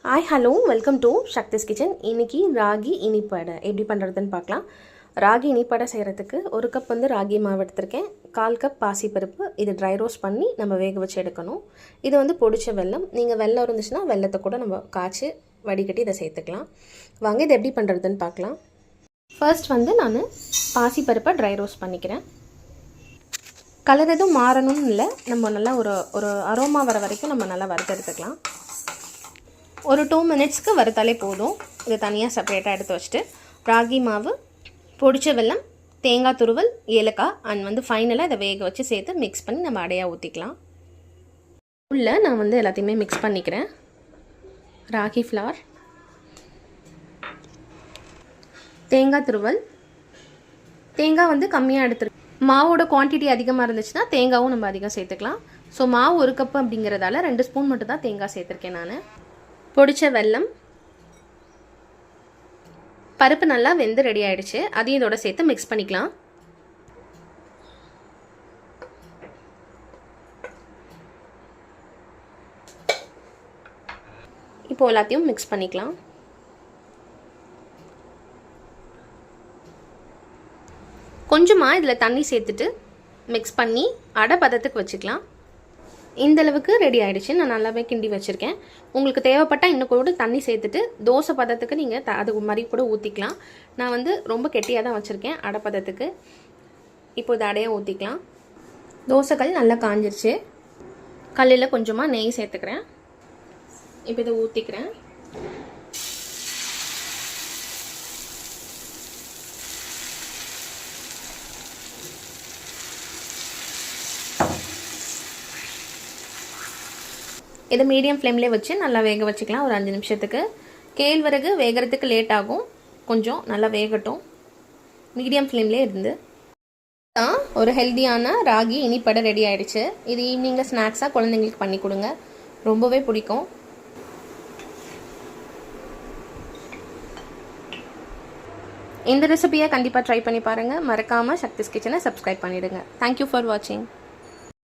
Hi hello welcome to Shakthi's kitchen. இன்றைக்கி ராகி இனிப்படை எப்படி பண்ணுறதுன்னு பார்க்கலாம். ராகி இனிப்படை செய்கிறதுக்கு 1 கப் ராகி மாவு எடுத்திருக்கேன். 1/4 கப் பாசிப்பருப்பு, இது ட்ரை ரோஸ்ட் பண்ணி நம்ம வேக வச்சு எடுக்கணும். இது பொடிச்ச வெல்லம். நீங்கள் வெல்லம் இருந்துச்சுன்னா வெல்லத்தை கூட நம்ம காய்ச்சி வடிகட்டி இதை சேர்த்துக்கலாம். வாங்க இதை எப்படி பண்ணுறதுன்னு பார்க்கலாம். ஃபர்ஸ்ட் நான் பாசிப்பருப்பை ட்ரை ரோஸ்ட் பண்ணிக்கிறேன். கலர் எதுவும் மாறணும்னு இல்லை, நம்ம நல்லா ஒரு அரோமா வர வரைக்கும் நம்ம நல்லா வறுத்து எடுத்துக்கலாம். ஒரு 2 மினிட்ஸ்க்கு வறுத்தாலே போதும். இதை தனியாக செப்பரேட்டாக எடுத்து வச்சுட்டு ராகி மாவு, பொடிச்ச வெல்லம், தேங்காய் துருவல், ஏலக்காய் அண்ட் ஃபைனலாக இதை வேக வச்சு சேர்த்து மிக்ஸ் பண்ணி நம்ம அடையாக ஊற்றிக்கலாம். உள்ளே நான் எல்லாத்தையுமே மிக்ஸ் பண்ணிக்கிறேன். ராகி ஃப்ளார், தேங்காய் துருவல், தேங்காய் கம்மியாக எடுத்துருக்கு. மாவோட குவான்டிட்டி அதிகமாக இருந்துச்சுன்னா தேங்காயும் நம்ம அதிகம் சேர்த்துக்கலாம். ஸோ மாவு 1 கப் அப்படிங்கிறதால 2 ஸ்பூன் மட்டும் தான் தேங்காய் சேர்த்துருக்கேன் நான். பொடிச்ச வெல்லம், பருப்பு நல்லா வெந்து ரெடி ஆகிடுச்சு. அதையும் இதோட சேர்த்து மிக்ஸ் பண்ணிக்கலாம். இப்போ எல்லாத்தையும் மிக்ஸ் பண்ணிக்கலாம். கொஞ்சமாக இதில் தண்ணி சேர்த்துட்டு மிக்ஸ் பண்ணி அடை பதத்துக்கு வச்சுக்கலாம். இந்தளவுக்கு ரெடி ஆகிடுச்சு. நான் நல்லாவே கிண்டி வச்சுருக்கேன். உங்களுக்கு தேவைப்பட்டால் இன்னும் கூட தண்ணி சேர்த்துட்டு தோசை பதத்துக்கு நீங்கள் அது மாதிரி கூட ஊற்றிக்கலாம். நான் ரொம்ப கெட்டியாக தான் வச்சுருக்கேன் அடை பதத்துக்கு. இப்போ இதை அடையாக ஊற்றிக்கலாம். தோசைக்கல் நல்லா காஞ்சிருச்சு. கல்லில் கொஞ்சமாக நெய் சேர்த்துக்கிறேன். இப்போ இதை ஊற்றிக்கிறேன். இதை மீடியம் ஃப்ளேம்லேயே வச்சு நல்லா வேக வச்சுக்கலாம் ஒரு 5 நிமிஷத்துக்கு. கேழ்வரகு வேகிறதுக்கு லேட் ஆகும், கொஞ்சம் நல்லா வேகட்டும். மீடியம் ஃப்ளேம்லேயே இருந்து ஒரு ஹெல்த்தியான ராகி இனிப்படை ரெடி ஆகிடுச்சு. இது ஈவினிங்கில் ஸ்நாக்ஸாக குழந்தைங்களுக்கு பண்ணி கொடுங்க, ரொம்பவே பிடிக்கும். இந்த ரெசிபியை கண்டிப்பாக ட்ரை பண்ணி பாருங்கள். மறக்காமல் சக்திஸ் கிச்சனை சப்ஸ்கிரைப் பண்ணிவிடுங்க. தேங்க்யூ ஃபார் வாட்சிங்.